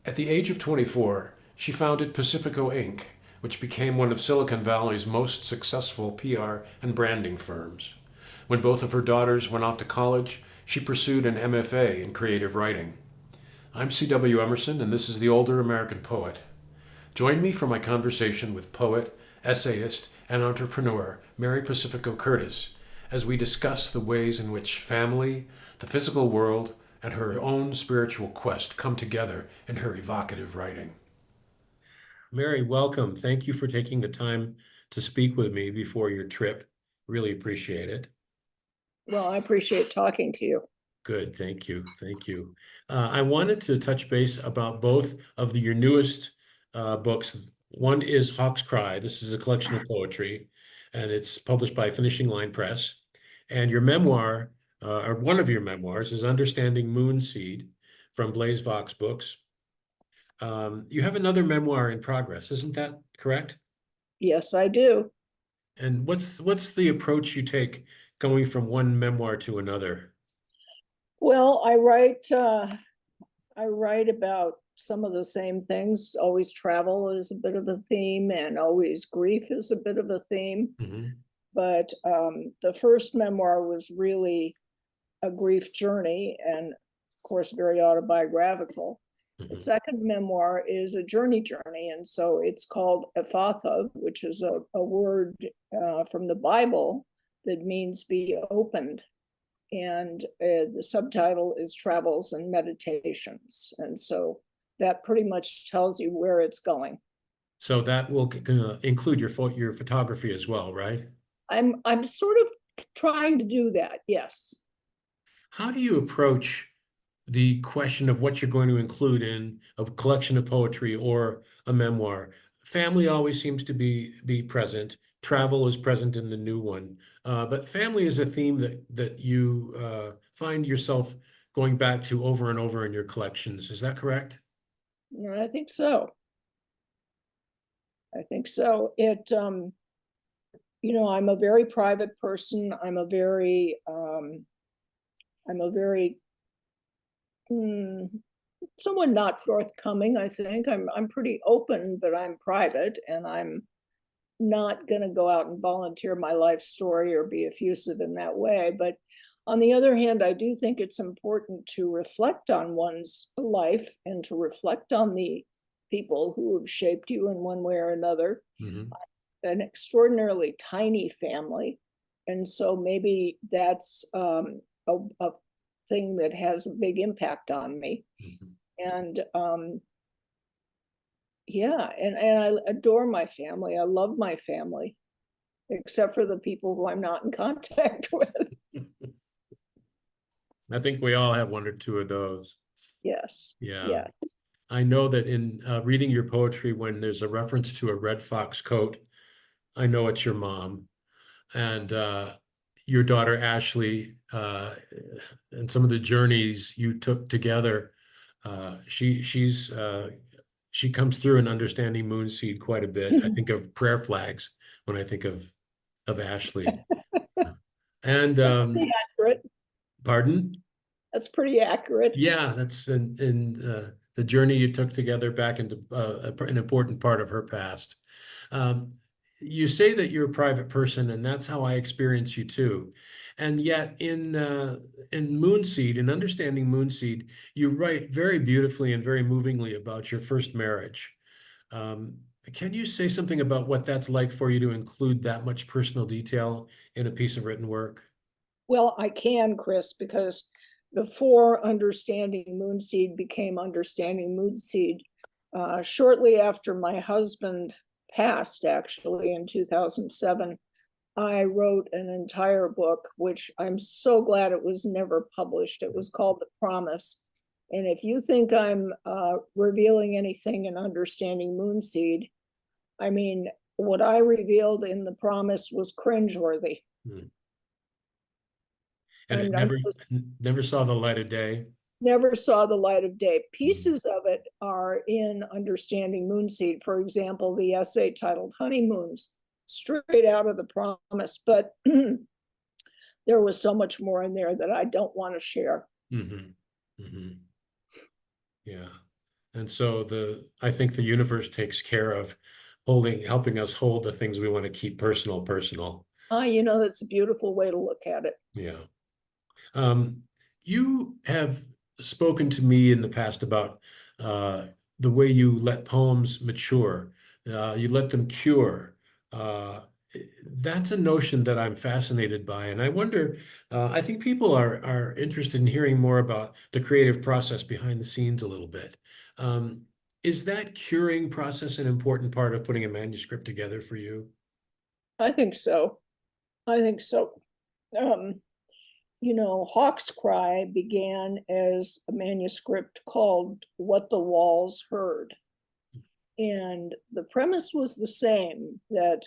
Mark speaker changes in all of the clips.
Speaker 1: At the age of 24, she founded Pacifico Inc., which became one of Silicon Valley's most successful PR and branding firms. When both of her daughters went off to college, she pursued an MFA in creative writing. I'm C.W. Emerson, and this is The Older American Poet. Join me for my conversation with poet, essayist, and entrepreneur Mary Pacifico Curtis as we discuss the ways in which family, the physical world, and her own spiritual quest come together in her evocative writing. Mary, welcome. Thank you for taking the time to speak with me before your trip. Really appreciate it.
Speaker 2: Well, I appreciate talking to you.
Speaker 1: Good, thank you, thank you. I wanted to touch base about both of your newest books. One is Hawk's Cry. This is a collection of poetry, and it's published by Finishing Line Press. And your memoir, or one of your memoirs, is Understanding Moonseed from BlazeVOX Books. You have another memoir in progress, isn't that correct?
Speaker 2: Yes, I do.
Speaker 1: And what's the approach you take going from one memoir to another?
Speaker 2: Well, I write about some of the same things. Always travel is a bit of a theme, and always grief is a bit of a theme.
Speaker 1: Mm-hmm.
Speaker 2: But the first memoir was really a grief journey, and of course, very autobiographical.
Speaker 1: Mm-hmm.
Speaker 2: The second memoir is a journey, and so it's called Ephatha, which is a word from the Bible that means be opened. And the subtitle is Travels and Meditations. And so that pretty much tells you where it's going.
Speaker 1: So that will include your photography as well, right?
Speaker 2: I'm sort of trying to do that, yes.
Speaker 1: How do you approach the question of what you're going to include in a collection of poetry or a memoir? Family always seems to be present. Travel is present in the new one. But family is a theme that you find yourself going back to over and over in your collections. Is that correct?
Speaker 2: Yeah, I think so. I think so. I'm a very private person. I'm a very someone not forthcoming, I think. I'm pretty open, but I'm private, and I'm not going to go out and volunteer my life story or be effusive in that way. But on the other hand, I do think it's important to reflect on one's life and to reflect on the people who have shaped you in one way or another.
Speaker 1: Mm-hmm.
Speaker 2: An extraordinarily tiny family. And so maybe that's a thing that has a big impact on me. Mm-hmm. And yeah, and I adore my family. I love my family, except for the people who I'm not in contact with.
Speaker 1: I think we all have one or two of those.
Speaker 2: Yes.
Speaker 1: Yeah.
Speaker 2: Yeah.
Speaker 1: I know that in reading your poetry, when there's a reference to a red fox coat, I know it's your mom. And your daughter, Ashley, and some of the journeys you took together, she comes through in Understanding Moonseed quite a bit. I think of prayer flags when I think of Ashley. And
Speaker 2: pretty accurate.
Speaker 1: Pardon?
Speaker 2: That's pretty accurate.
Speaker 1: Yeah, that's in the journey you took together back into an important part of her past. You say that you're a private person, and that's how I experience you too. And yet, in Moonseed, in Understanding Moonseed, you write very beautifully and very movingly about your first marriage. Can you say something about what that's like for you to include that much personal detail in a piece of written work?
Speaker 2: Well, I can, Chris, because before Understanding Moonseed became Understanding Moonseed, shortly after my husband passed, actually in 2007, I wrote an entire book, which I'm so glad it was never published. It was called The Promise. And if you think I'm revealing anything in Understanding Moonseed, I mean, what I revealed in The Promise was cringeworthy.
Speaker 1: And it never saw the light of day.
Speaker 2: Never saw the light of day. Pieces of it are in Understanding Moonseed. For example, the essay titled Honeymoons, straight out of The Promise. But there was so much more in there that I don't want to share.
Speaker 1: Mm-hmm. Mm-hmm. Yeah. And so I think the universe takes care of helping us hold the things we want to keep personal.
Speaker 2: That's a beautiful way to look at it.
Speaker 1: Yeah. Um, you have spoken to me in the past about uh, the way you let poems mature. You let them cure. Uh, that's a notion that I'm fascinated by, and I wonder. I think people are interested in hearing more about the creative process behind the scenes a little bit. Um, is that curing process an important part of putting a manuscript together for you?
Speaker 2: I think so. I think so. Um, Hawk's Cry began as a manuscript called What the Walls Heard. And the premise was the same, that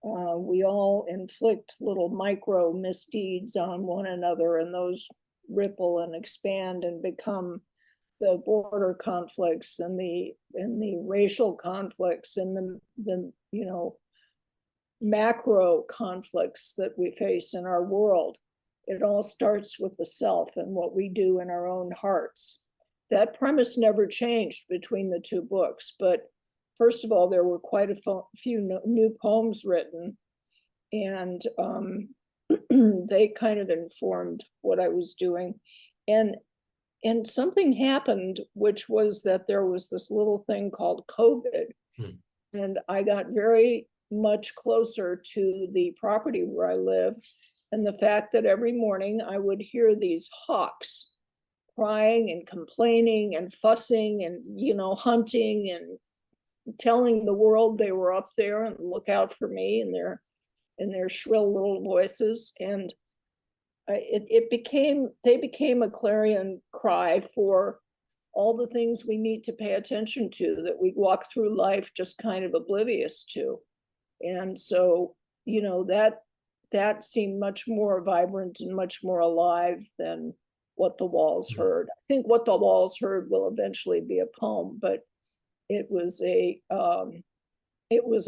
Speaker 2: we all inflict little micro misdeeds on one another, and those ripple and expand and become the border conflicts and the racial conflicts and the macro conflicts that we face in our world. It all starts with the self and what we do in our own hearts. That premise never changed between the two books, but first of all, there were quite a few new poems written, and they kind of informed what I was doing. And something happened, which was that there was this little thing called COVID,
Speaker 1: Hmm.
Speaker 2: and I got very much closer to the property where I live, and the fact that every morning I would hear these hawks crying and complaining and fussing and hunting and telling the world they were up there and look out for me in their shrill little voices. And they became a clarion cry for all the things we need to pay attention to, that we walk through life just kind of oblivious to. And so, that seemed much more vibrant and much more alive than What the Walls Heard. I think What the Walls Heard will eventually be a poem, but it was a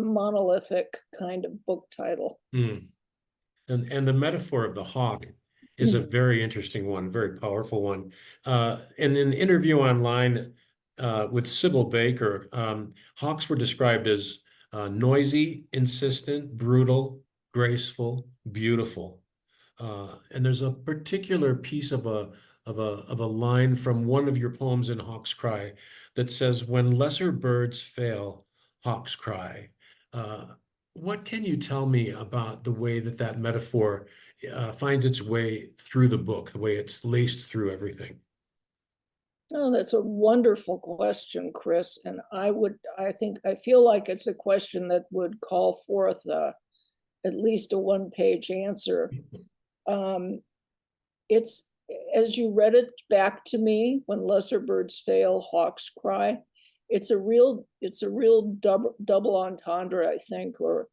Speaker 2: monolithic kind of book title.
Speaker 1: Hmm. And the metaphor of the hawk is a very interesting one, very powerful one. In an interview online with Sybil Baker, hawks were described as noisy, insistent, brutal, graceful, beautiful. And there's a particular piece of a line from one of your poems in Hawk's Cry that says, "When lesser birds fail, hawks cry." Uh, what can you tell me about the way that metaphor finds its way through the book, the way it's laced through everything?
Speaker 2: Oh, that's a wonderful question, Chris. And I feel like it's a question that would call forth at least a one-page answer. Um, it's as you read it back to me, when lesser birds fail, hawks cry. It's a real double entendre, I think, or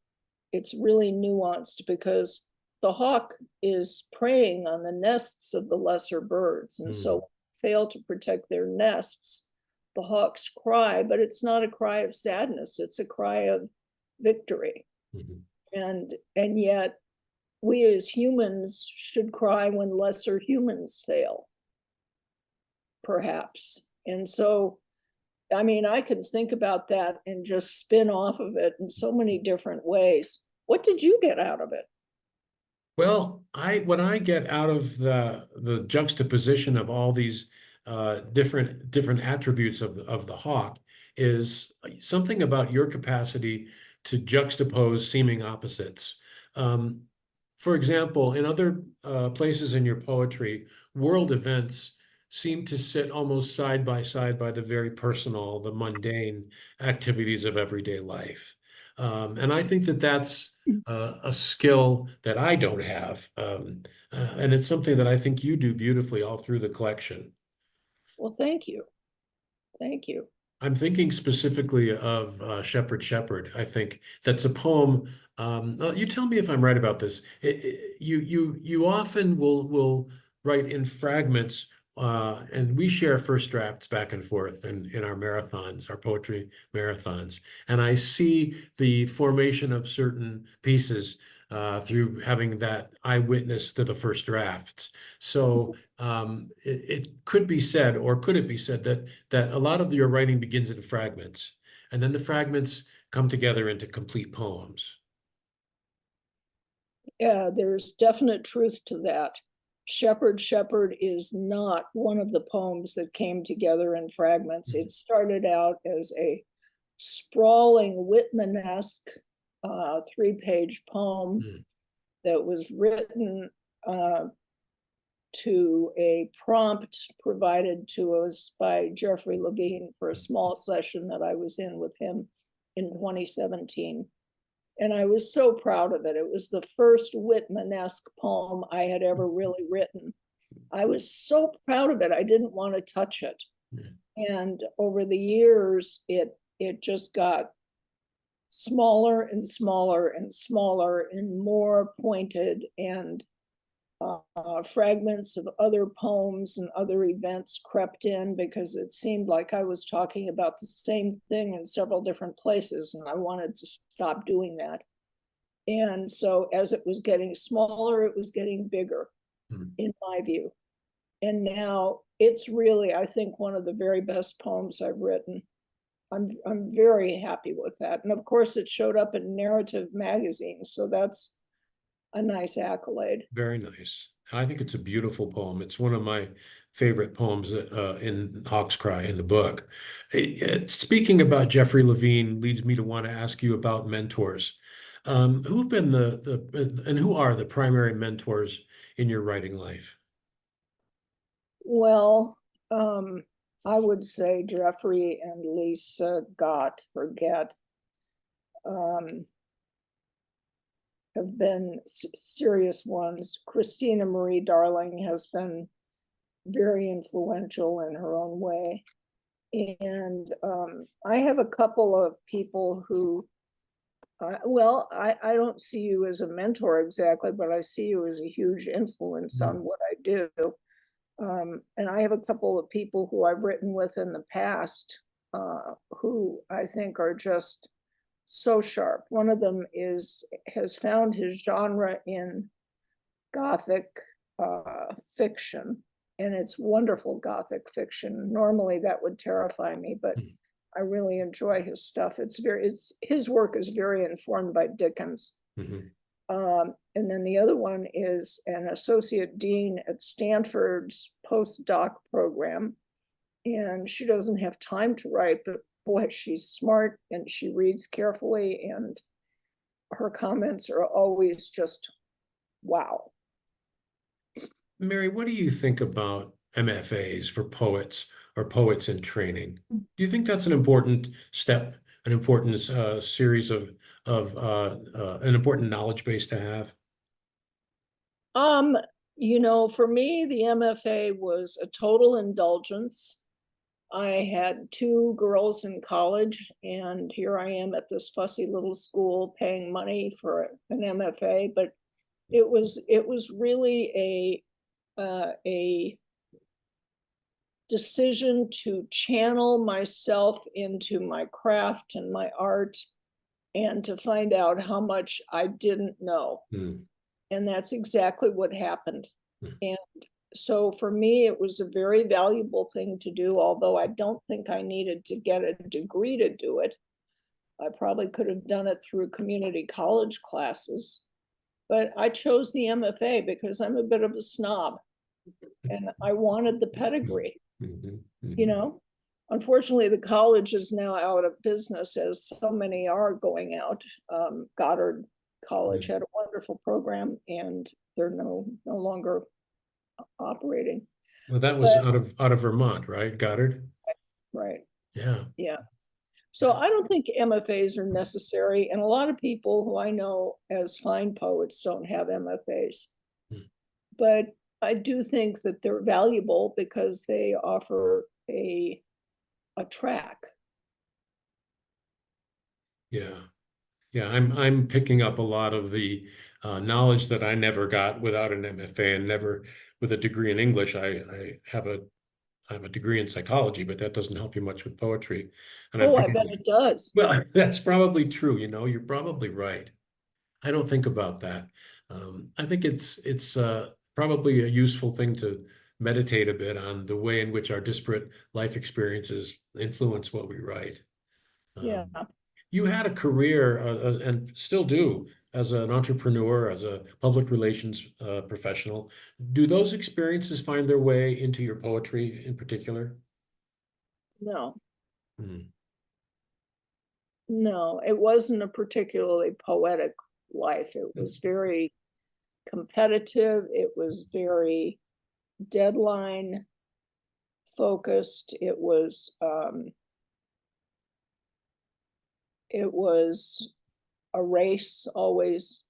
Speaker 2: it's really nuanced, because the hawk is preying on the nests of the lesser birds, and
Speaker 1: Mm,
Speaker 2: so fail to protect their nests. The hawks cry, but it's not a cry of sadness; it's a cry of victory.
Speaker 1: mhm.
Speaker 2: And yet, we as humans should cry when lesser humans fail, perhaps. And so, I mean, I can think about that and just spin off of it in so many different ways. What did you get out of it?
Speaker 1: Well, what I get out of the juxtaposition of all these different attributes of the hawk is something about your capacity to juxtapose seeming opposites. Um, for example, in other places in your poetry, world events seem to sit almost side by the very personal, the mundane activities of everyday life. And I think that's a skill that I don't have. And it's something that I think you do beautifully all through the collection.
Speaker 2: Well, thank you. Thank you.
Speaker 1: I'm thinking specifically of Shepherd, Shepherd. I think that's a poem. You tell me if I'm right about this. You often will write in fragments, and we share first drafts back and forth in our marathons, our poetry marathons. And I see the formation of certain pieces through having that eyewitness to the first drafts. So it could be said, or could it be said, that a lot of your writing begins in fragments, and then the fragments come together into complete poems.
Speaker 2: Yeah, there's definite truth to that. Shepherd, Shepherd is not one of the poems that came together in fragments. It started out as a sprawling Whitman-esque 3-page poem that was written to a prompt provided to us by Jeffrey Levine for a small session that I was in with him in 2017. And I was so proud of it. It was the first Whitman-esque poem I had ever really written. I was so proud of it. I didn't want to touch it. And over the years, it just got smaller and smaller and smaller and more pointed, and fragments of other poems and other events crept in because it seemed like I was talking about the same thing in several different places, and I wanted to stop doing that. And so as it was getting smaller, it was getting bigger, in my view. And now it's really, I think, one of the very best poems I've written. I'm very happy with that. And of course, it showed up in Narrative magazine, so that's a nice accolade.
Speaker 1: Very nice. I think it's a beautiful poem. It's one of my favorite poems in Hawk's Cry in the book. Speaking about Jeffrey Levine leads me to want to ask you about mentors. Who've been and who are the primary mentors in your writing life?
Speaker 2: Well, I would say Jeffrey and Lisa Gett have been serious ones. Christina Marie Darling has been very influential in her own way. And I have a couple of people who, well, I don't see you as a mentor exactly, but I see you as a huge influence on what I do. And I have a couple of people who I've written with in the past who I think are just so sharp. One of them has found his genre in Gothic fiction, and it's wonderful Gothic fiction. Normally that would terrify me, but I really enjoy his stuff. His work is very informed by Dickens. And then the other one is an associate dean at Stanford's postdoc program. And she doesn't have time to write, but boy, she's smart and she reads carefully, and her comments are always just wow.
Speaker 1: Mary, what do you think about MFAs for poets or poets in training? Do you think that's an important step, an important series of an important knowledge base to have?
Speaker 2: For me, the MFA was a total indulgence. I had 2 girls in college, and here I am at this fussy little school paying money for an MFA, but it was really a decision to channel myself into my craft and my art, and to find out how much I didn't know. And that's exactly what happened. And so for me, it was a very valuable thing to do, although I don't think I needed to get a degree to do it. I probably could have done it through community college classes, but I chose the MFA because I'm a bit of a snob and I wanted the pedigree. Unfortunately, the college is now out of business, as so many are going out. Goddard College had a wonderful program, and they're no longer operating.
Speaker 1: Well, that was out of Vermont, right? Goddard?
Speaker 2: Right.
Speaker 1: Yeah.
Speaker 2: So I don't think MFAs are necessary, and a lot of people who I know as fine poets don't have MFAs. But I do think that they're valuable because they offer a track.
Speaker 1: Yeah, I'm picking up a lot of the knowledge that I never got without an MFA, and never with a degree in English. I have a degree in psychology, but that doesn't help you much with poetry. And
Speaker 2: I bet it does.
Speaker 1: Well, that's probably true. You're probably right. I don't think about that. I think it's probably a useful thing to meditate a bit on the way in which our disparate life experiences influence what we write.
Speaker 2: Yeah.
Speaker 1: You had a career and still do as an entrepreneur, as a public relations professional. Do those experiences find their way into your poetry in particular?
Speaker 2: No,
Speaker 1: Hmm.
Speaker 2: no, it wasn't a particularly poetic life. It was very competitive. It was very deadline focused. It was a race always.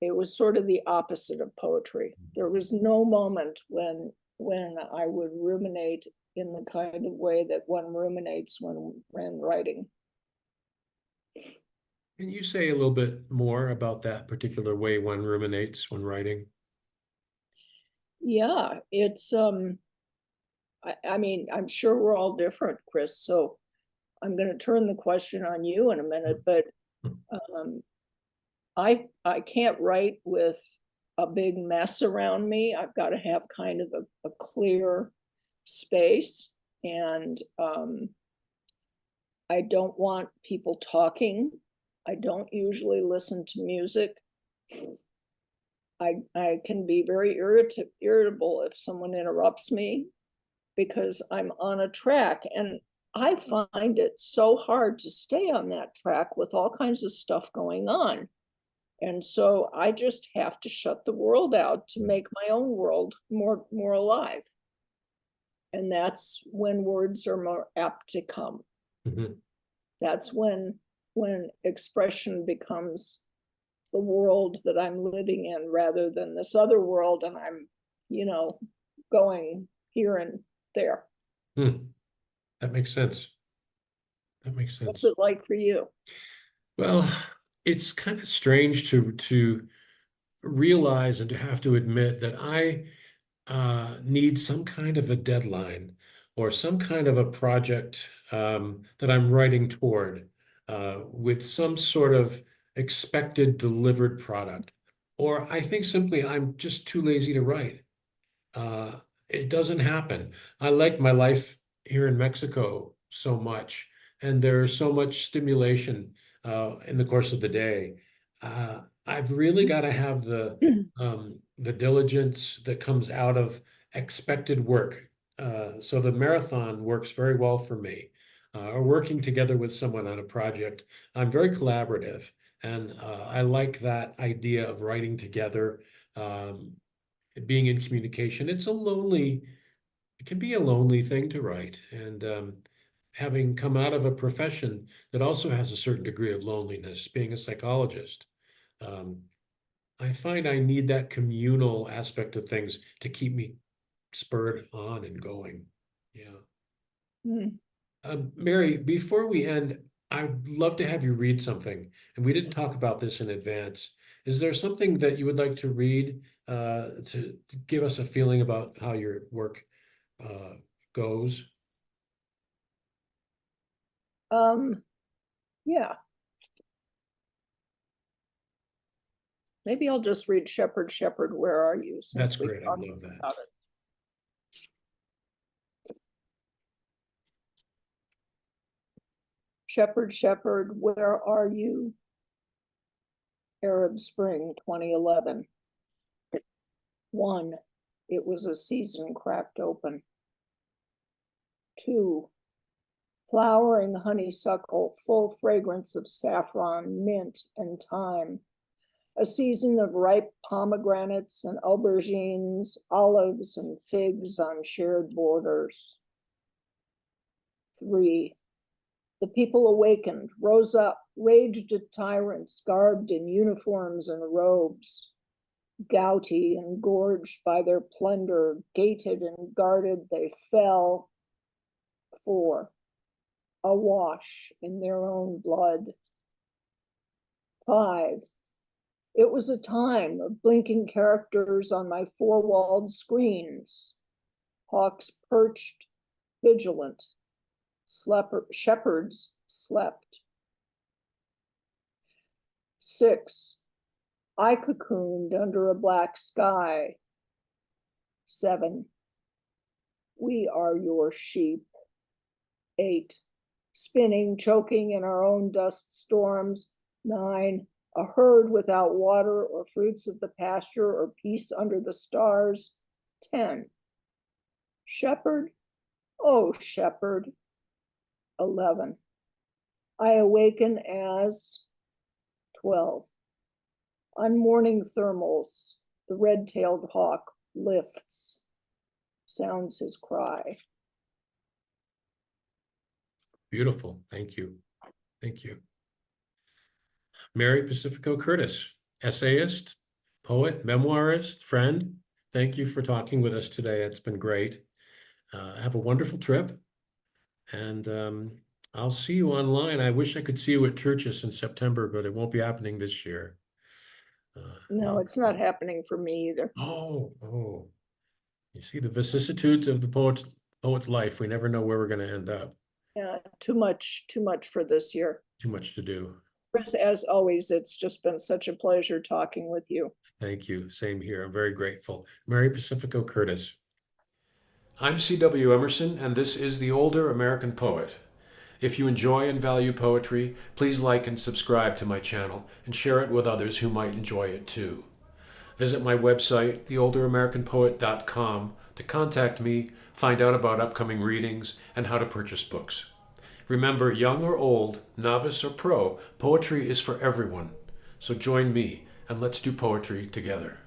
Speaker 2: It was sort of the opposite of poetry. There was no moment when I would ruminate in the kind of way that one ruminates when writing.
Speaker 1: Can you say a little bit more about that particular way one ruminates when writing?
Speaker 2: Yeah, I mean, I'm sure we're all different, Chris. So I'm going to turn the question on you in a minute, but um, I can't write with a big mess around me. I've got to have kind of a clear space, and I don't want people talking. I don't usually listen to music. I can be very irritable if someone interrupts me because I'm on a track, and I find it so hard to stay on that track with all kinds of stuff going on. And so I just have to shut the world out to make my own world more alive. And that's when words are more apt to come.
Speaker 1: Mhm.
Speaker 2: That's when expression becomes the world that I'm living in rather than this other world, and I'm, you know, going here and there.
Speaker 1: Hmm. That makes sense. That makes
Speaker 2: What's
Speaker 1: sense.
Speaker 2: it like for you?
Speaker 1: Well, it's kind of strange to realize and to have to admit that I need some kind of a deadline or some kind of a project that I'm writing toward with some sort of expected delivered product. Or I think simply I'm just too lazy to write. Uh, it doesn't happen. I like my life here in Mexico so much, and there's so much stimulation in the course of the day. I've really got to have the diligence that comes out of expected work. So the marathon works very well for me. Or working together with someone on a project, I'm very collaborative, and I like that idea of writing together. Um, Being in communication. It can be a lonely thing to write. And having come out of a profession that also has a certain degree of loneliness, being a psychologist, um, I find I need that communal aspect of things to keep me spurred on and going. Yeah.
Speaker 2: Mm.
Speaker 1: Mary, before we end, I'd love to have you read something. And we didn't talk about this in advance. Is there something that you would like to read to give us a feeling about how your work uh, goes?
Speaker 2: Um, yeah, maybe I'll just read Shepherd, Shepherd, Where Are You,
Speaker 1: That's
Speaker 2: since we
Speaker 1: great. I
Speaker 2: talked
Speaker 1: love that.
Speaker 2: about it. Shepherd, Shepherd, Where Are You? Arab Spring 2011. 1. It was a season cracked open. 2. Flowering honeysuckle, full fragrance of saffron, mint, and thyme. A season of ripe pomegranates and aubergines, olives and figs on shared borders. 3. The people awakened, rose up, raged at tyrants, garbed in uniforms and robes. Gouty and gorged by their plunder, gated and guarded, they fell. 4. Awash in their own blood. 5. It was a time of blinking characters on my four-walled screens. Hawks perched, vigilant. Shepherds slept. 6. I cocooned under a black sky. 7. We are your sheep. 8. Spinning, choking in our own dust storms. 9. A herd without water or fruits of the pasture or peace under the stars. 10. Shepherd, oh shepherd. 11. I awaken as 12. On morning thermals, the red-tailed hawk lifts, sounds his cry.
Speaker 1: Beautiful. Thank you. Thank you. Mary Pacifico Curtis, essayist, poet, memoirist, friend. Thank you for talking with us today. It's been great. Have a wonderful trip, and I'll see you online. I wish I could see you at Churches in September, but it won't be happening this year.
Speaker 2: No, it's not happening for me either.
Speaker 1: Oh. You see the vicissitudes of the poet's life. We never know where we're going to end up.
Speaker 2: Yeah, too much for this year.
Speaker 1: Too much to do.
Speaker 2: Chris, as always, it's just been such a pleasure talking with you.
Speaker 1: Thank you. Same here. I'm very grateful. Mary Pacifico Curtis. I'm C.W. Emerson, and this is The Older American Poet. If you enjoy and value poetry, please like and subscribe to my channel and share it with others who might enjoy it too. Visit my website, theolderamericanpoet.com, to contact me, find out about upcoming readings, and how to purchase books. Remember, young or old, novice or pro, poetry is for everyone. So join me and let's do poetry together.